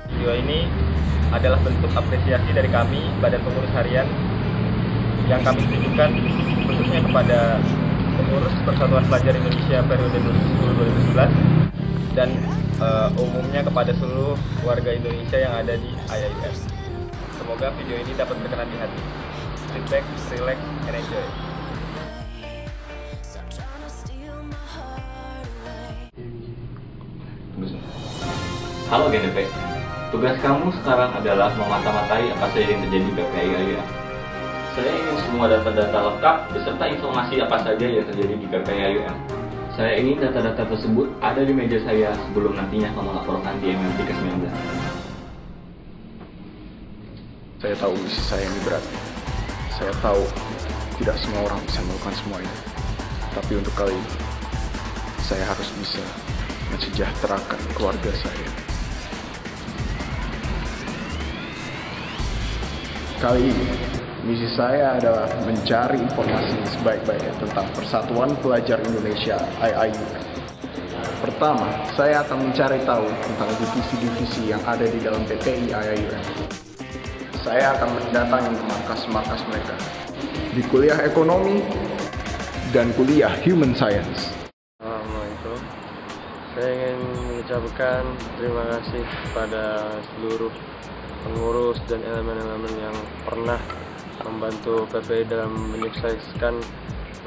Video ini adalah bentuk apresiasi dari kami, Badan Pengurus Harian, yang kami tujukan khususnya kepada pengurus Persatuan Pelajar Indonesia periode 2010-2011 dan umumnya kepada seluruh warga Indonesia yang ada di IAIUM. Semoga video ini dapat berkenan di hati. Sit back, relax, and enjoy. Halo GDP, tugas kamu sekarang adalah memata-matai apa saja yang terjadi di PPI-IAIUM. Saya ingin semua data-data lengkap beserta informasi apa saja yang terjadi di PPI-IAIUM. Saya ingin data-data tersebut ada di meja saya sebelum nantinya kamu laporkan di MMT ke-19. Saya tahu misi saya ini berat. Saya tahu tidak semua orang bisa melakukan semua ini. Tapi untuk kali ini, saya harus bisa mensejahterakan keluarga saya. Kali ini, misi saya adalah mencari informasi sebaik-baiknya tentang Persatuan Pelajar Indonesia IAIUM. Pertama, saya akan mencari tahu tentang divisi-divisi yang ada di dalam PPI IAIUM. Saya akan mendatangi markas-markas mereka di kuliah ekonomi dan kuliah human science. Assalamualaikum. Saya ingin mengucapkan terima kasih kepada seluruh pengurus dan elemen-elemen yang pernah membantu PPI dalam menyukseskan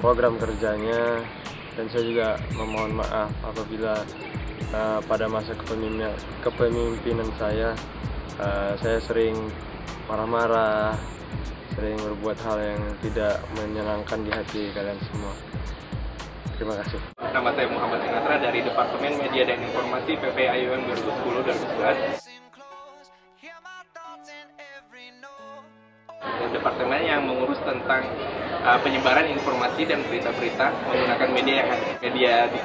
program kerjanya, dan saya juga memohon maaf apabila pada masa kepemimpinan saya sering marah-marah, sering berbuat hal yang tidak menyenangkan di hati kalian semua. Terima kasih. Nama saya Muhammad Sinatra dari Departemen Media dan Informasi PPI-IAIUM 2010-2011. Departemen yang mengurus tentang penyebaran informasi dan berita-berita menggunakan media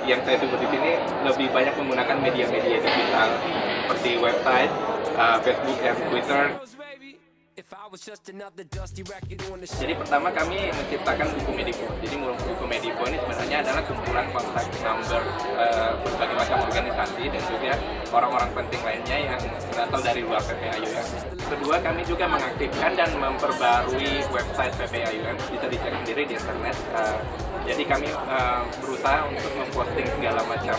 yang saya sebut di sini lebih banyak menggunakan media-media digital seperti website, Facebook dan Twitter. Jadi pertama kami menciptakan buku Medipo. Jadi buku Medipo ini sebenarnya adalah kumpulan kontak number berbagai macam organisasi dan juga orang-orang penting lainnya yang berasal dari luar PPI-IAIUM. Kedua, kami juga mengaktifkan dan memperbarui website PPI-IAIUM, bisa dicek sendiri di internet. Jadi kami berusaha untuk memposting segala macam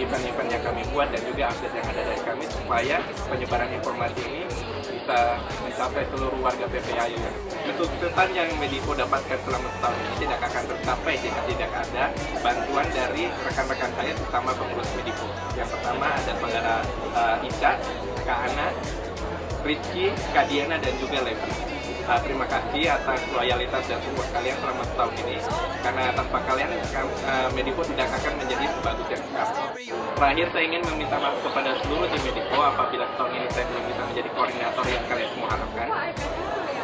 event-event yang kami buat dan juga update yang ada dari kami supaya penyebaran informasi ini bisa mencapai seluruh warga PPI-IAIUM. Kesuksesan yang Medipo dapatkan selama setahun ini tidak akan tercapai jika tidak ada bantuan dari rekan-rekan saya, terutama pengurus Medipo. Yang pertama ada saudara Ica, Kak Ana, Rizky, Kak Diana, dan juga Levi. Terima kasih atas loyalitas dan support kalian selama setahun ini, karena tanpa kalian Medipo tidak akan menjadi sebagus yang sekarang. Terakhir, saya ingin meminta maaf kepada seluruh tim Medipo apabila setahun ini saya belum bisa menjadi koordinator yang kalian semua harapkan.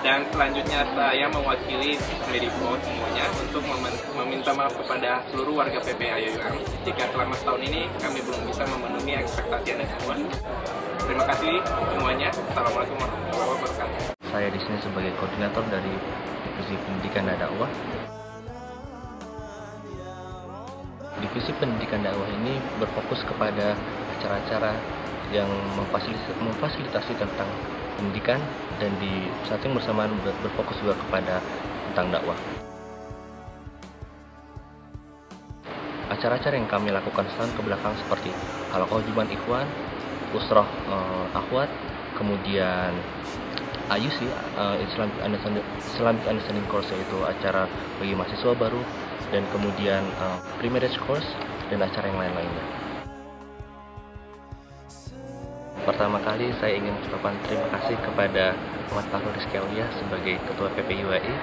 Dan selanjutnya saya mewakili Medipo semuanya untuk meminta maaf kepada seluruh warga PPI-IAIUM jika selama setahun ini kami belum bisa memenuhi ekspektasi Anda semua. Terima kasih semuanya. Assalamualaikum warahmatullahi wabarakatuh. Saya di sini sebagai koordinator dari Divisi Pendidikan dan Dakwah. Divisi Pendidikan Dakwah ini berfokus kepada acara-acara yang memfasilitasi tentang pendidikan, dan di saat yang bersamaan berfokus juga kepada tentang dakwah. Acara-acara yang kami lakukan setahun ke belakang seperti Halaqah Juban Ikhwan, Usrah Akhwat, kemudian IUC, Islamic Understanding Course, yaitu acara bagi mahasiswa baru, dan kemudian Pre-Marriage Course, dan acara yang lain-lainnya. Pertama kali saya ingin mengucapkan terima kasih kepada Muhammad Fahru Rizky Aulia sebagai Ketua PPI-UAI.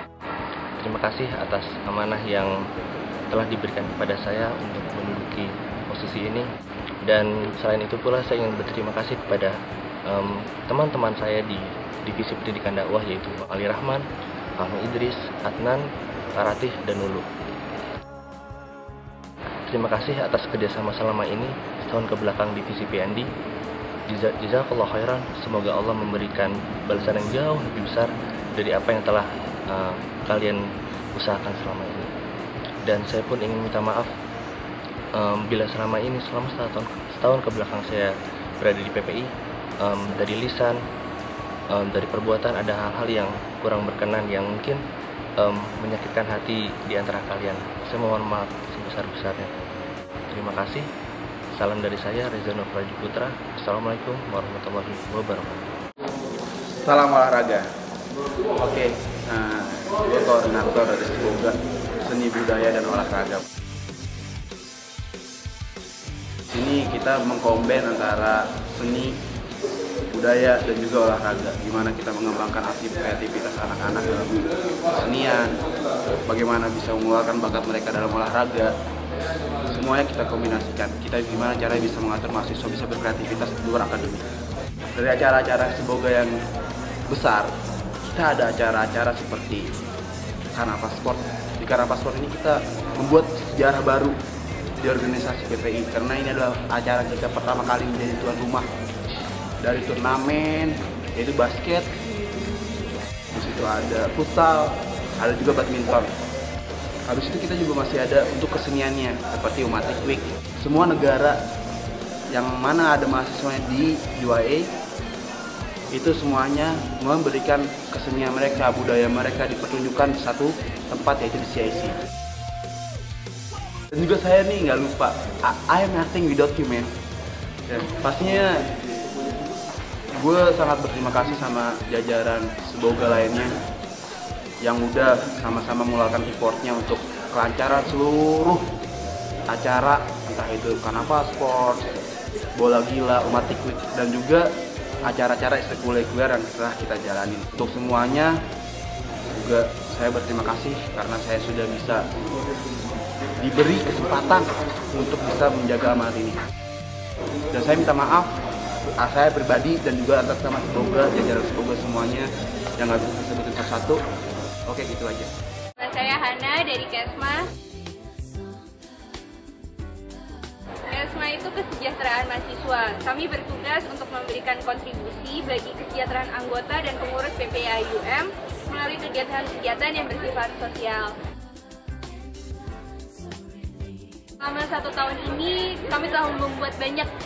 Terima kasih atas amanah yang telah diberikan kepada saya untuk menduduki posisi ini. Dan selain itu pula saya ingin berterima kasih kepada teman-teman saya di Divisi Pendidikan Dakwah, yaitu Bang Ali Rahman, Bang Idris, Adnan, Karatih, dan Nulu. Terima kasih atas kerjasama selama ini setahun ke belakang Divisi PND. Jazakallah khairan, semoga Allah memberikan balasan yang jauh lebih besar dari apa yang telah kalian usahakan selama ini. Dan saya pun ingin minta maaf bila selama setahun ke belakang saya berada di PPI, dari lisan, dari perbuatan ada hal-hal yang kurang berkenan yang mungkin menyakitkan hati di antara kalian. Saya mohon maaf sebesar-besarnya. Terima kasih. Salam dari saya, Reza Nur Putra. Assalamualaikum warahmatullahi wabarakatuh. Salam olahraga. Oke, gue koordinator dari Semoga Seni Budaya dan Olahraga. Sini kita mengkombin antara seni, budaya, dan juga olahraga. Gimana kita mengembangkan aktivitas anak-anak dalam kesenian, bagaimana bisa mengeluarkan bakat mereka dalam olahraga. Semuanya kita kombinasikan. Kita gimana cara bisa mengatur mahasiswa bisa berkreativitas di luar akademik. Dari acara-acara Semoga yang besar, kita ada acara-acara seperti Karnaval Sport. Di Karnaval Sport ini kita membuat sejarah baru di organisasi PPI, karena ini adalah acara kita pertama kali menjadi tuan rumah dari turnamen, yaitu basket, di situ ada futsal, ada juga badminton. Habis itu kita juga masih ada untuk keseniannya seperti Umatik Week. Semua negara yang mana ada mahasiswanya di UIA itu semuanya memberikan kesenian mereka, budaya mereka dipertunjukkan di satu tempat, yaitu di CIC. Dan juga saya nih nggak lupa, I am nothing without you, man. Dan pastinya gue sangat berterima kasih sama jajaran Semoga lainnya yang udah sama-sama mengeluarkan effortnya untuk kelancaran seluruh acara, entah itu Karnaval Sport, Bola Gila, Umatik Week, dan juga acara-acara ekstrakurikuler yang telah kita jalani. Untuk semuanya juga saya berterima kasih karena saya sudah bisa diberi kesempatan untuk bisa menjaga amanat ini. Dan saya minta maaf, saya pribadi dan juga atas nama Semoga, jajaran Semoga semuanya yang nggak bisa sebutin satu-satu. Oke, gitu aja. Saya Hana dari Kesma. Kesma itu kesejahteraan mahasiswa. Kami bertugas untuk memberikan kontribusi bagi kesejahteraan anggota dan pengurus PPI UM melalui kegiatan-kegiatan yang bersifat sosial. Selama 1 tahun ini, kami telah membuat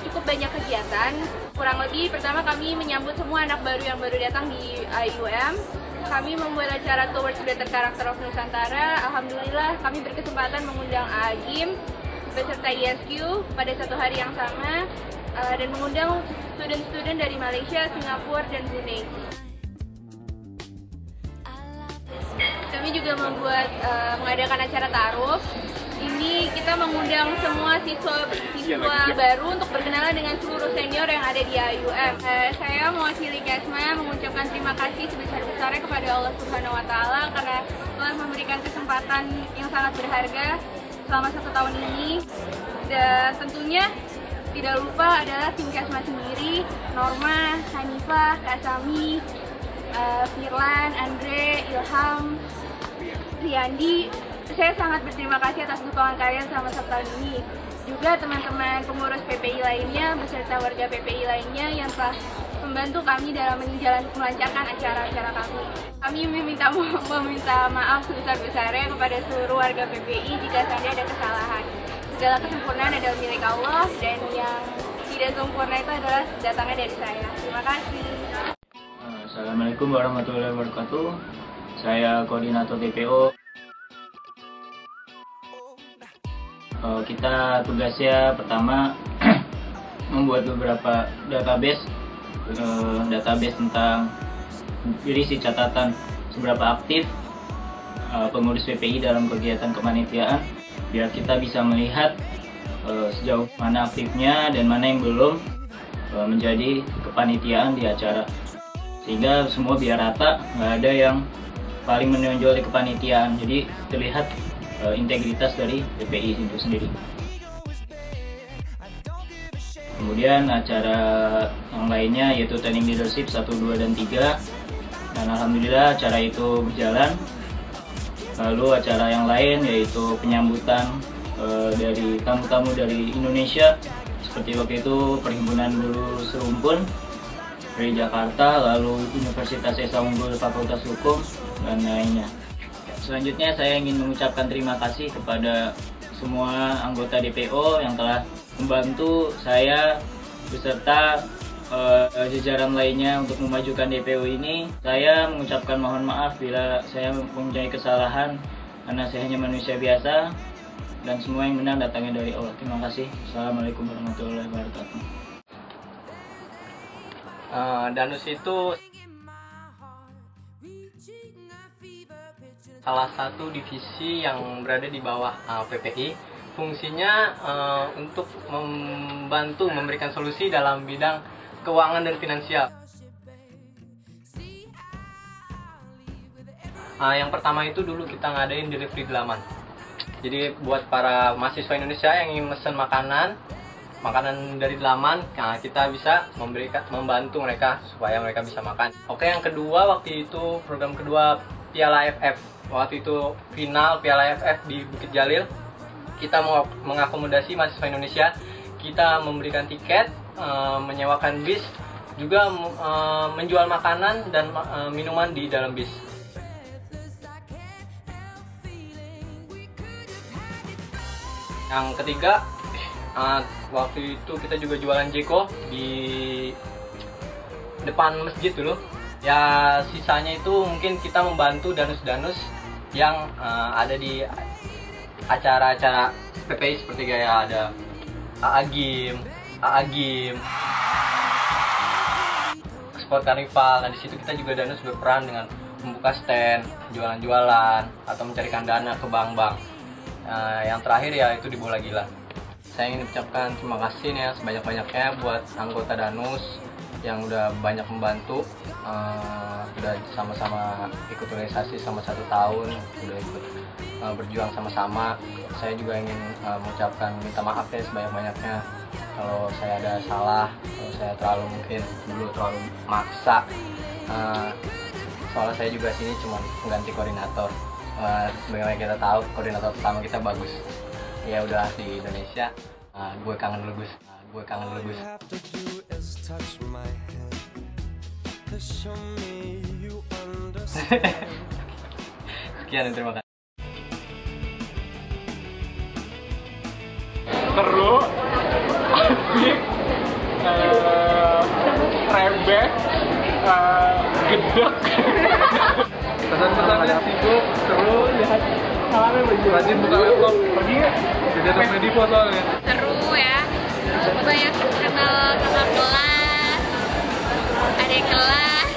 cukup banyak kegiatan. Kurang lebih, pertama kami menyambut semua anak baru yang baru datang di IUM. Kami membuat acara Towards Better Character of Nusantara. Alhamdulillah, kami berkesempatan mengundang AGIM beserta ISQ pada satu hari yang sama dan mengundang student-student dari Malaysia, Singapura, dan Brunei. Kami juga mengadakan acara taruh. Ini kita mengundang semua siswa baru untuk berkenalan dengan seluruh senior yang ada di IUM. Saya mewakili Kesma mengucapkan terima kasih sebesar-besarnya kepada Allah Subhanahu wa Ta'ala karena telah memberikan kesempatan yang sangat berharga selama 1 tahun ini. Dan tentunya tidak lupa adalah tim Kesma sendiri, Norma, Hanifah, Kak Sami, Firlan, Andre, Ilham, Riyandi. Saya sangat berterima kasih atas dukungan kalian selama 1 tahun ini. Juga teman-teman pengurus PPI lainnya beserta warga PPI lainnya yang telah membantu kami dalam melancarkan acara-acara kami. Kami meminta maaf sebesar-besarnya kepada seluruh warga PPI jika seandainya ada kesalahan. Segala kesempurnaan adalah milik Allah dan yang tidak sempurna itu adalah datangnya dari saya. Terima kasih. Assalamualaikum warahmatullahi wabarakatuh. Saya koordinator TPO. Kita tugasnya pertama membuat beberapa database tentang berisi catatan seberapa aktif pengurus PPI dalam kegiatan kepanitiaan, biar kita bisa melihat sejauh mana aktifnya dan mana yang belum menjadi kepanitiaan di acara, sehingga semua biar rata, nggak ada yang paling menonjol di kepanitiaan, jadi terlihat integritas dari PPI itu sendiri. Kemudian acara yang lainnya yaitu training leadership 1, 2, dan 3, dan alhamdulillah acara itu berjalan. Lalu acara yang lain yaitu penyambutan dari tamu-tamu dari Indonesia, seperti waktu itu Perhimpunan Guru Serumpun dari Jakarta, lalu Universitas Esa Unggul Fakultas Hukum, dan lainnya. Selanjutnya saya ingin mengucapkan terima kasih kepada semua anggota DPO yang telah membantu saya beserta jajaran lainnya untuk memajukan DPO ini. Saya mengucapkan mohon maaf bila saya mempunyai kesalahan, karena saya hanya manusia biasa dan semua yang benar datangnya dari Allah. Terima kasih. Assalamualaikum warahmatullahi wabarakatuh. Danus itu salah satu divisi yang berada di bawah PPI. Fungsinya untuk membantu memberikan solusi dalam bidang keuangan dan finansial. Yang pertama itu dulu kita ngadain delivery Delaman. Jadi buat para mahasiswa Indonesia yang ingin mesen makanan dari Delaman, nah kita bisa membantu mereka supaya mereka bisa makan. Oke, yang kedua waktu itu program kedua Piala AFF. Waktu itu final Piala AFF di Bukit Jalil, kita mengakomodasi mahasiswa Indonesia. Kita memberikan tiket, menyewakan bis, juga menjual makanan dan minuman di dalam bis. Yang ketiga, waktu itu kita juga jualan jeko di depan masjid dulu. Ya sisanya itu mungkin kita membantu danus-danus yang ada di acara-acara PPI seperti kayak ada AAGIM, Sport Carnival. Nah di situ kita juga danus berperan dengan membuka stand, jualan-jualan atau mencarikan dana ke bank-bank. Yang terakhir ya itu di Bola Gila. Saya ingin ucapkan terima kasih nih ya sebanyak-banyaknya buat anggota Danus yang udah banyak membantu, udah sama-sama ikut organisasi sama 1 tahun, udah ikut berjuang sama-sama. Saya juga ingin mengucapkan minta maaf ya sebanyak-banyaknya kalau saya ada salah, kalau saya terlalu maksa. Soalnya saya juga sini cuma mengganti koordinator. Sebagaimana kita tahu koordinator pertama kita bagus. Ya udah di Indonesia, gue kangen lu Gus. Sekian, terima kasih. Seru, asik, rebek, gedek. Pesan-pesannya sibuk, seru, lihat salamnya baju. Rajin buka laptop, pergi ya? Jadi ada Medipo soalnya. Seru ya, banyak kenal kakak kelas, adik kelas,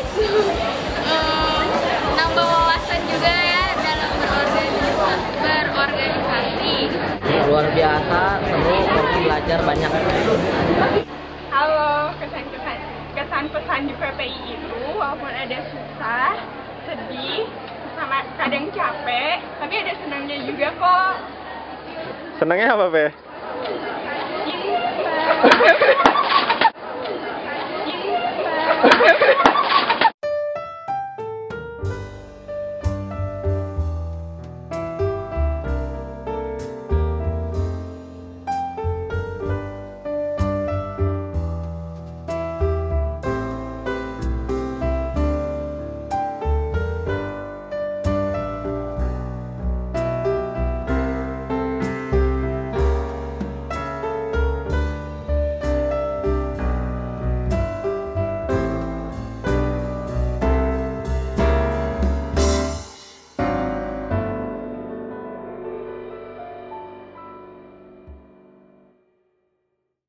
nambah wawasan juga ya dalam berorganisasi. Luar biasa, seru, belajar banyak. Halo, kesan-pesan di PPI itu walaupun ada susah, sedih, sama kadang capek, tapi ada senangnya juga kok. Senangnya apa, Pe? Cinta.